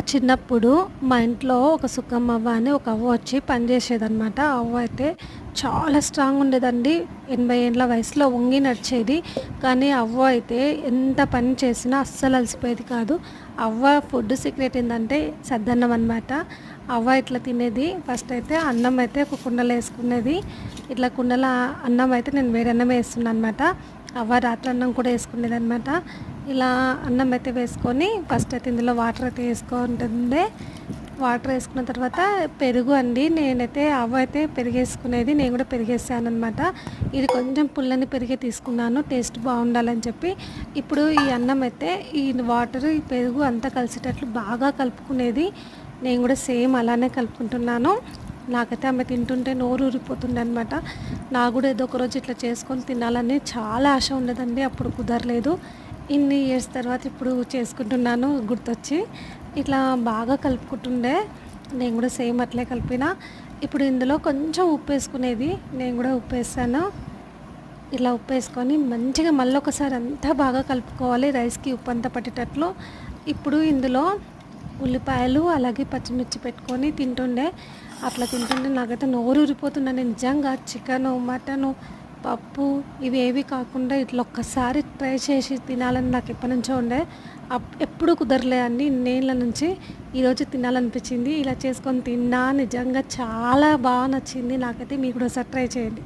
చిన్నప్పుడు మా ఇంట్లో ఒక సుక్కమ్మవ్వ అని ఒక అవ్వ వచ్చి పనిచేసేదనమాట. ఆ అవ్వ అయితే చాలా స్ట్రాంగ్ ఉండేదండి. 80 ఏండ్ల వయసులో వంగి నడిచేది. కానీ అవ్వ అయితే ఎంత పని చేసినా అస్సలు అలసిపోయేది కాదు. అవ్వ ఫుడ్ సీక్రెట్ ఏందంటే సద్దన్నం అనమాట. అవ్వ ఇట్లా తినేది. ఫస్ట్ అయితే అన్నం అయితే ఒక కుండలో ఏసుకునేది. ఇట్లా కుండలో అన్నం అయితే నేను వేడన్నం ఏస్తున్నా అనమాట. అవ్వ రాత్రి అన్నం కూడా ఏసుకునేదనమాట. ఇలా అన్నం అయితే వేసుకొని ఫస్ట్ అయితే ఇందులో వాటర్ అయితే వేసుకుంటుండే. వాటర్ వేసుకున్న తర్వాత పెరుగు అండి. నేనైతే అవ్వ అయితే పెరిగేసుకునేది, నేను కూడా పెరిగేసానమాట. ఇది కొంచెం పుల్లని పెరిగే తీసుకున్నాను టేస్ట్ బాగుండాలని చెప్పి. ఇప్పుడు ఈ అన్నం అయితే ఈ వాటర్ ఈ పెరుగు అంతా కలిసేటట్లు బాగా కలుపుకునేది. నేను కూడా సేమ్ అలానే కలుపుకుంటున్నాను. నాకైతే ఆమె తింటుంటే నోరు ఊరిపోతుండే అనమాట. నాకు కూడా ఏదో ఒకరోజు ఇట్లా చేసుకొని తినాలని చాలా ఆశ ఉండదండి. అప్పుడు కుదరలేదు. ఇన్ని ఇయర్స్ తర్వాత ఇప్పుడు చేసుకుంటున్నాను గుర్తొచ్చి. ఇట్లా బాగా కలుపుకుంటుండే. నేను కూడా సేమ్ అట్లే కలిపిన. ఇప్పుడు ఇందులో కొంచెం ఉప్పు వేసుకునేది. నేను కూడా ఉప్పు వేసాను. ఇలా ఉప్పు వేసుకొని మంచిగా మళ్ళొకసారి అంతా బాగా కలుపుకోవాలి, రైస్కి ఉప్పు అంతా పట్టేటట్లు. ఇప్పుడు ఇందులో ఉల్లిపాయలు అలాగే పచ్చిమిర్చి పెట్టుకొని తింటుండే. అట్లా తింటుంటే నాకైతే నోరు ఊరిపోతుందండి నిజంగా. చికెను, మటను, పప్పు ఇవేవి కాకుండా ఇట్లా ఒక్కసారి ట్రై చేసి తినాలని నాకు ఎప్పటినుంచో ఉండే. ఎప్పుడు కుదరలే అండి ఇన్నేళ్ళ నుంచి. ఈరోజు తినాలనిపించింది. ఇలా చేసుకొని తిన్నా. నిజంగా చాలా బాగా నచ్చింది నాకైతే. మీరు కూడా ఒకసారి ట్రై చేయండి.